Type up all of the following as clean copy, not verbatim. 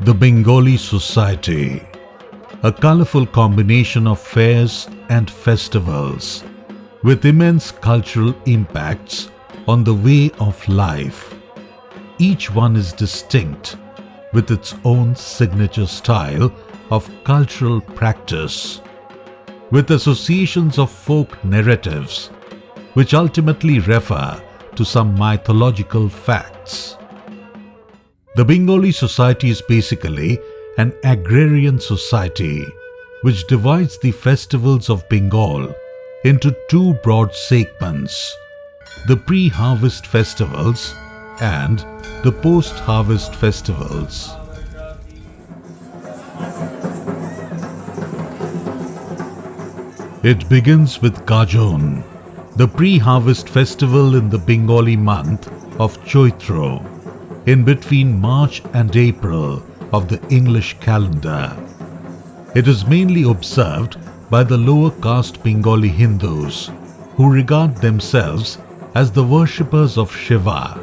The Bengali Society, a colourful combination of fairs and festivals with immense cultural impacts on the way of life. Each one is distinct with its own signature style of cultural practice, with associations of folk narratives which ultimately refer to some mythological facts. The Bengali society is basically an agrarian society which divides the festivals of Bengal into two broad segments: the pre-harvest festivals and the post-harvest festivals. It begins with Gajon, the pre-harvest festival in the Bengali month of Chaitra, in between March and April of the English calendar. It is mainly observed by the lower caste Bengali Hindus, who regard themselves as the worshippers of Shiva.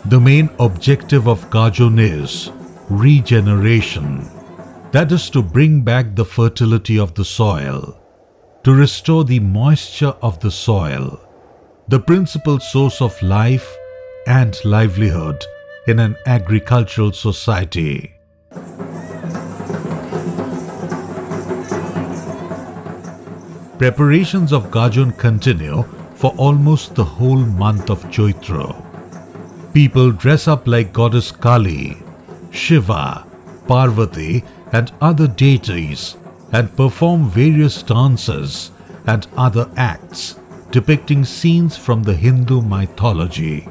The main objective of Gajon is regeneration, that is to bring back the fertility of the soil, to restore the moisture of the soil, the principal source of life and livelihood in an agricultural society. Preparations of Gajon continue for almost the whole month of Chaitra. People dress up like goddess Kali, Shiva, Parvati and other deities and perform various dances and other acts depicting scenes from the Hindu mythology.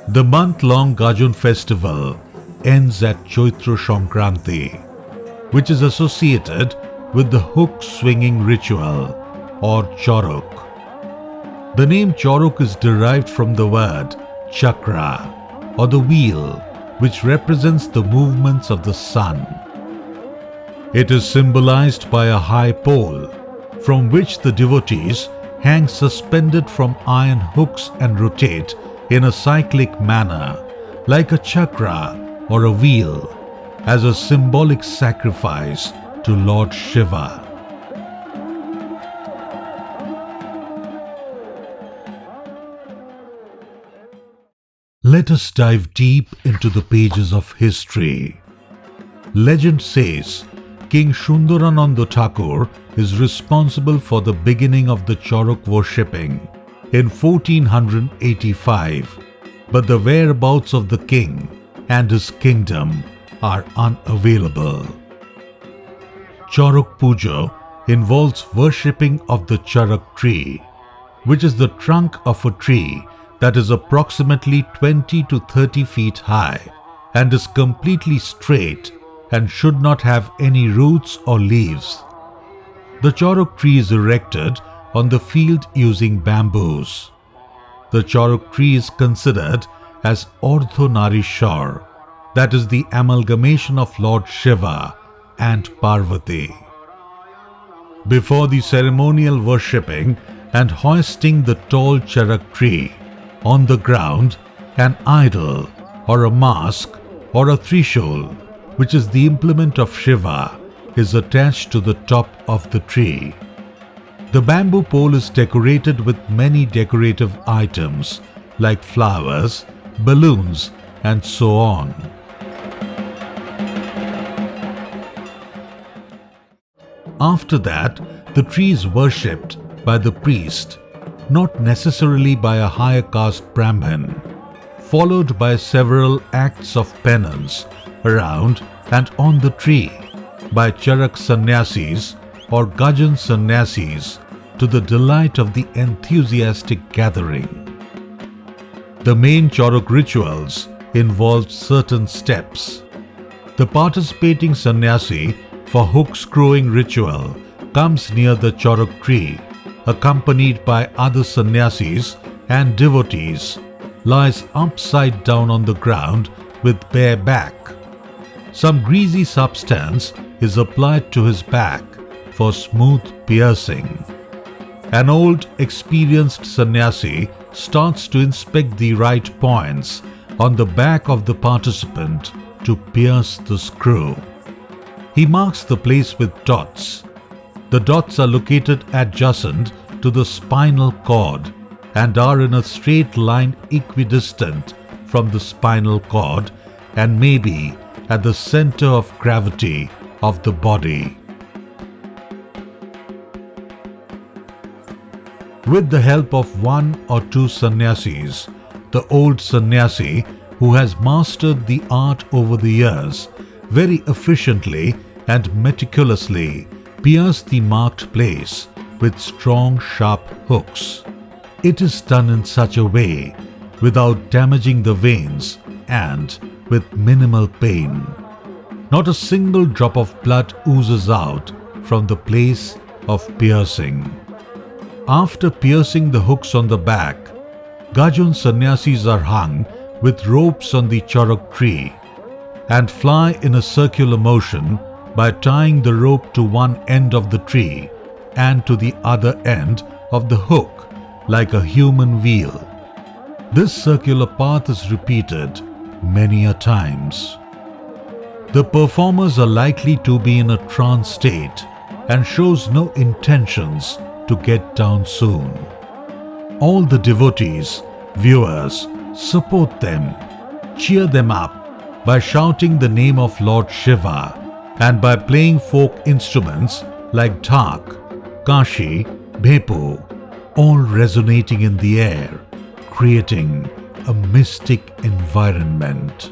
The month-long Gajon festival ends at Chaitra Sankranti, which is associated with the hook-swinging ritual or Charak. The name Charak is derived from the word chakra or the wheel, which represents the movements of the sun. It is symbolized by a high pole from which the devotees hang suspended from iron hooks and rotate in a cyclic manner, like a chakra or a wheel, as a symbolic sacrifice to Lord Shiva. Let us dive deep into the pages of history. Legend says King Sundarananda Thakur is responsible for the beginning of the Charak worshipping in 1485, but the whereabouts of the king and his kingdom are unavailable. Charak Puja involves worshipping of the Charak tree, which is the trunk of a tree that is approximately 20 to 30 feet high and is completely straight and should not have any roots or leaves. The Charak tree is erected on the field using bamboos. The Charak tree is considered as Ardhanarishwar, that is the amalgamation of Lord Shiva and Parvati. Before the ceremonial worshipping and hoisting the tall Charak tree, on the ground, an idol or a mask or a trishul, which is the implement of Shiva, is attached to the top of the tree. The bamboo pole is decorated with many decorative items like flowers, balloons, and so on. After that, the tree is worshipped by the priest, not necessarily by a higher caste Brahmin, followed by several acts of penance around and on the tree by Charak sannyasis or Gajan sannyasis, to the delight of the enthusiastic gathering. The main Charak rituals involved certain steps. The participating sannyasi for hook-screwing ritual comes near the Charak tree, accompanied by other sannyasis and devotees, lies upside down on the ground with bare back. Some greasy substance is applied to his back for smooth piercing. An old, experienced sannyasi starts to inspect the right points on the back of the participant to pierce the screw. He marks the place with dots. The dots are located adjacent to the spinal cord and are in a straight line equidistant from the spinal cord and may be at the center of gravity of the body. With the help of one or two sannyasis, the old sannyasi who has mastered the art over the years very efficiently and meticulously pierce the marked place with strong sharp hooks. It is done in such a way without damaging the veins and with minimal pain. Not a single drop of blood oozes out from the place of piercing. After piercing the hooks on the back, Gajon sannyasis are hung with ropes on the Charak tree and fly in a circular motion by tying the rope to one end of the tree and to the other end of the hook like a human wheel. This circular path is repeated many a times. The performers are likely to be in a trance state and shows no intentions to get down soon. All the devotees, viewers, support them, cheer them up by shouting the name of Lord Shiva and by playing folk instruments like dhak, kashi, bhepu, all resonating in the air, creating a mystic environment.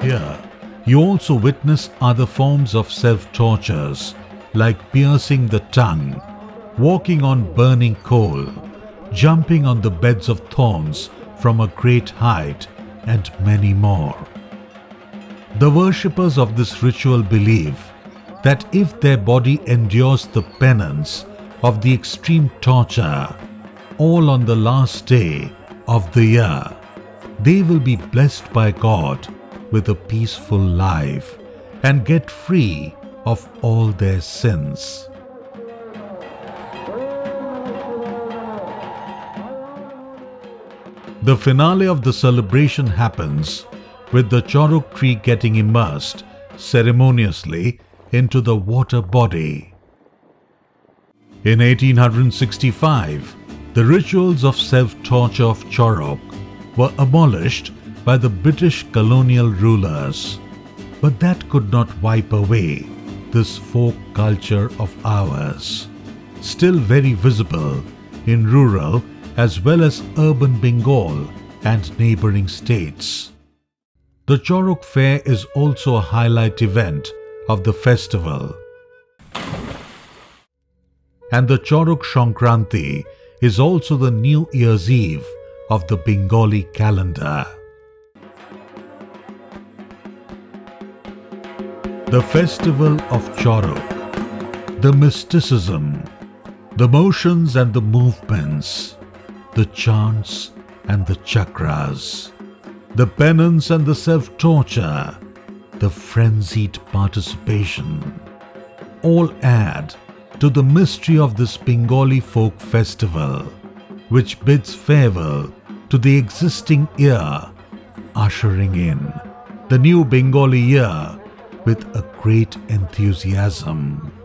Here, you also witness other forms of self-tortures like piercing the tongue, walking on burning coal, jumping on the beds of thorns from a great height, and many more. The worshippers of this ritual believe that if their body endures the penance of the extreme torture, all on the last day of the year, they will be blessed by God with a peaceful life and get free of all their sins. The finale of the celebration happens with the Charak tree getting immersed ceremoniously into the water body. In 1865, the rituals of self-torture of Charak were abolished by the British colonial rulers, but that could not wipe away this folk culture of ours, still very visible in rural as well as urban Bengal and neighboring states. The Charak fair is also a highlight event of the festival. And the Charak Sankranti is also the New Year's Eve of the Bengali calendar. The festival of Charak, the mysticism, the motions and the movements, the chants and the chakras, the penance and the self-torture, the frenzied participation, all add to the mystery of this Bengali folk festival, which bids farewell to the existing year, ushering in the new Bengali year with a great enthusiasm.